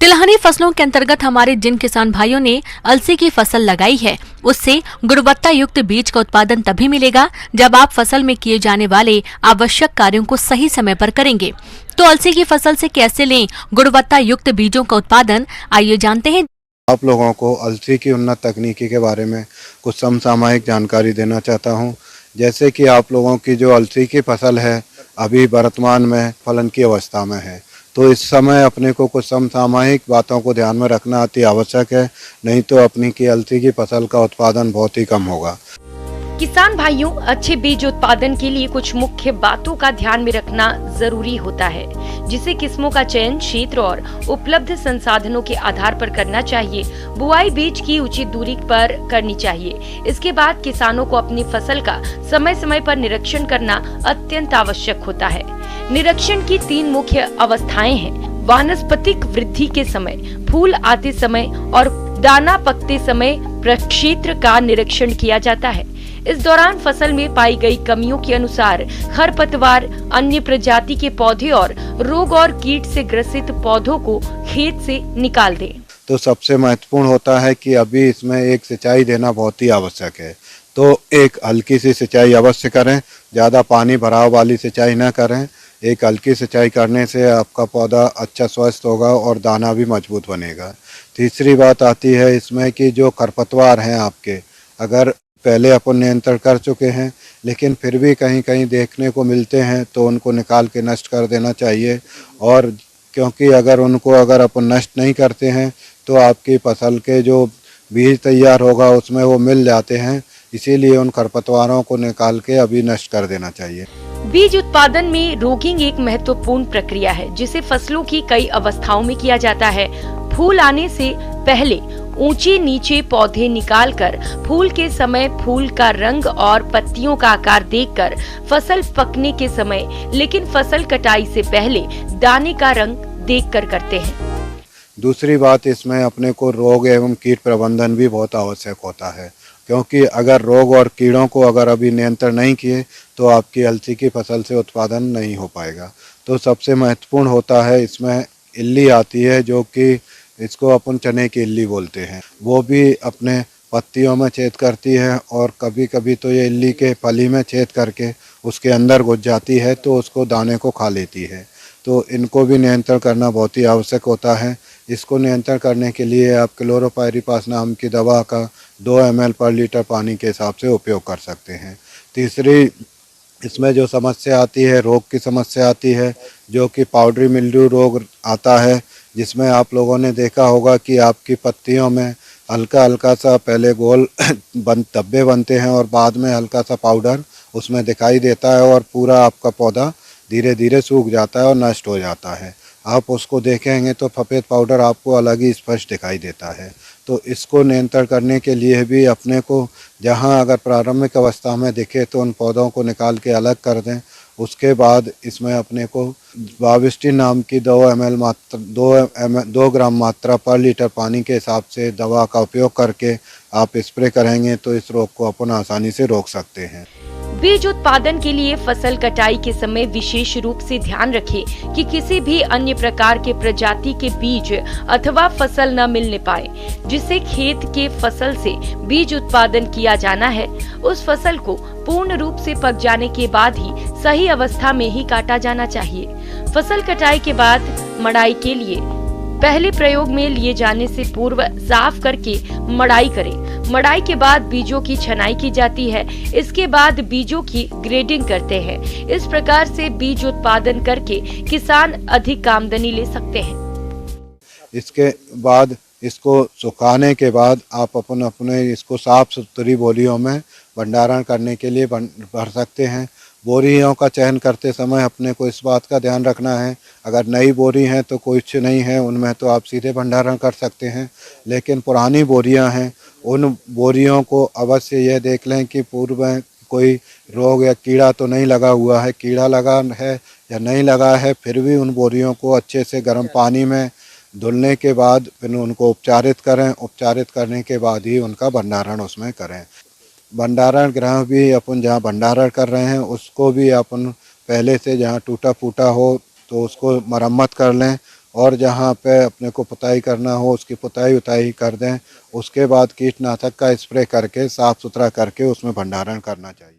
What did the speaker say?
तिलहनी फसलों के अंतर्गत हमारे जिन किसान भाइयों ने अलसी की फसल लगाई है, उससे गुणवत्ता युक्त बीज का उत्पादन तभी मिलेगा जब आप फसल में किए जाने वाले आवश्यक कार्यों को सही समय पर करेंगे। तो अलसी की फसल से कैसे लें गुणवत्ता युक्त बीजों का उत्पादन, आइए जानते हैं। आप लोगों को अलसी की उन्नत तकनीकी के बारे में कुछ समसामयिक जानकारी देना चाहता हूं। जैसे कि आप लोगों की जो अलसी की फसल है अभी वर्तमान में फलन की अवस्था में है, तो इस समय अपने को कुछ समसामयिक बातों को ध्यान में रखना अति आवश्यक है, नहीं तो अपनी की अलसी की फसल का उत्पादन बहुत ही कम होगा। किसान भाइयों, अच्छे बीज उत्पादन के लिए कुछ मुख्य बातों का ध्यान में रखना जरूरी होता है, जिसे किस्मों का चयन क्षेत्र और उपलब्ध संसाधनों के आधार पर करना चाहिए। बुआई बीज की उचित दूरी पर करनी चाहिए। इसके बाद किसानों को अपनी फसल का समय समय पर निरीक्षण करना अत्यंत आवश्यक होता है। निरीक्षण की 3 मुख्य अवस्थाएं हैं: वानस्पतिक वृद्धि के समय, फूल आते समय और दाना पकते समय प्रक्षेत्र का निरीक्षण किया जाता है। इस दौरान फसल में पाई गई कमियों के अनुसार खरपतवार, अन्य प्रजाति के पौधे और रोग और कीट से ग्रसित पौधों को खेत से निकाल दें। तो सबसे महत्वपूर्ण होता है कि अभी इसमें एक सिंचाई देना बहुत ही आवश्यक है, तो एक हल्की सी सिंचाई अवश्य करें, ज़्यादा पानी भराव वाली सिंचाई न करें। एक हल्की सिंचाई करने से आपका पौधा अच्छा स्वस्थ होगा और दाना भी मजबूत बनेगा। तीसरी बात आती है इसमें कि जो खरपतवार हैं आपके, अगर पहले अपन नियंत्रण कर चुके हैं लेकिन फिर भी कहीं कहीं देखने को मिलते हैं तो उनको निकाल के नष्ट कर देना चाहिए। और क्योंकि अगर अपन नष्ट नहीं करते हैं तो आपकी फसल के जो बीज तैयार होगा उसमें वो मिल जाते हैं, इसीलिए उन खरपतवारों को निकाल के अभी नष्ट कर देना चाहिए। बीज उत्पादन में रोगिंग एक महत्वपूर्ण प्रक्रिया है, जिसे फसलों की कई अवस्थाओं में किया जाता है। फूल आने से पहले ऊंचे नीचे पौधे निकालकर फूल के समय फूल का रंग और पत्तियों का आकार देखकर, फसल पकने के समय लेकिन फसल कटाई से पहले दाने का रंग देखकर करते हैं। दूसरी बात, इसमें अपने को रोग एवं कीट प्रबंधन भी बहुत आवश्यक होता है, क्योंकि अगर रोग और कीड़ों को अगर अभी नियंत्रण नहीं किए तो आपकी अलसी की फसल से उत्पादन नहीं हो पाएगा। तो सबसे महत्वपूर्ण होता है इसमें इल्ली आती है, जो कि इसको अपन चने की इल्ली बोलते हैं। वो भी अपने पत्तियों में छेद करती है और कभी कभी तो ये इल्ली के फली में छेद करके उसके अंदर घुस जाती है तो उसको दाने को खा लेती है। तो इनको भी नियंत्रण करना बहुत ही आवश्यक होता है। इसको नियंत्रण करने के लिए आप क्लोरोपाइरीपास नाम की दवा का 2 ml पर लीटर पानी के हिसाब से उपयोग कर सकते हैं। तीसरी इसमें जो समस्या आती है, रोग की समस्या आती है, जो कि पाउडरी मिल्ड्यू रोग आता है, जिसमें आप लोगों ने देखा होगा कि आपकी पत्तियों में हल्का हल्का सा पहले गोल धब्बे बनते हैं और बाद में हल्का सा पाउडर उसमें दिखाई देता है और पूरा आपका पौधा धीरे धीरे सूख जाता है और नष्ट हो जाता है। आप उसको देखेंगे तो सफ़ेद पाउडर आपको अलग ही स्पष्ट दिखाई देता है। तो इसको नियंत्रण करने के लिए भी अपने को जहां अगर प्रारंभिक अवस्था में दिखे तो उन पौधों को निकाल के अलग कर दें। उसके बाद इसमें अपने को बाविस्टिन नाम की 2 ग्राम मात्रा पर लीटर पानी के हिसाब से दवा का उपयोग करके आप स्प्रे करेंगे तो इस रोग को अपन आसानी से रोक सकते हैं। बीज उत्पादन के लिए फसल कटाई के समय विशेष रूप से ध्यान रखें कि किसी भी अन्य प्रकार के प्रजाति के बीज अथवा फसल न मिलने पाए। जिसे खेत के फसल से बीज उत्पादन किया जाना है, उस फसल को पूर्ण रूप से पक जाने के बाद ही सही अवस्था में ही काटा जाना चाहिए। फसल कटाई के बाद मड़ाई के लिए पहले प्रयोग में लिए जाने से पूर्व साफ करके मड़ाई करें। मड़ाई के बाद बीजों की छनाई की जाती है। इसके बाद बीजों की ग्रेडिंग करते हैं। इस प्रकार से बीज उत्पादन करके किसान अधिक आमदनी ले सकते हैं। इसके बाद इसको सुखाने के बाद आप अपने इसको साफ सुथरी बोरियों में भंडारण करने के लिए भर सकते हैं। बोरियों का चयन करते समय अपने को इस बात का ध्यान रखना है, अगर नई बोरी हैं तो कुछ नहीं है उनमें तो आप सीधे भंडारण कर सकते हैं, लेकिन पुरानी बोरियां हैं उन बोरियों को अवश्य यह देख लें कि पूर्व में कोई रोग या कीड़ा तो नहीं लगा हुआ है। कीड़ा लगा है या नहीं लगा है, फिर भी उन बोरियों को अच्छे से गर्म पानी में धुलने के बाद फिर उनको उपचारित करें। उपचारित करने के बाद ही उनका भंडारण उसमें करें। भंडारण गृह भी अपन जहाँ भंडारण कर रहे हैं उसको भी अपन पहले से जहाँ टूटा फूटा हो तो उसको मरम्मत कर लें और जहाँ पे अपने को पुताई करना हो उसकी पुताई उताई कर दें। उसके बाद कीटनाशक का स्प्रे करके साफ़ सुथरा करके उसमें भंडारण करना चाहिए।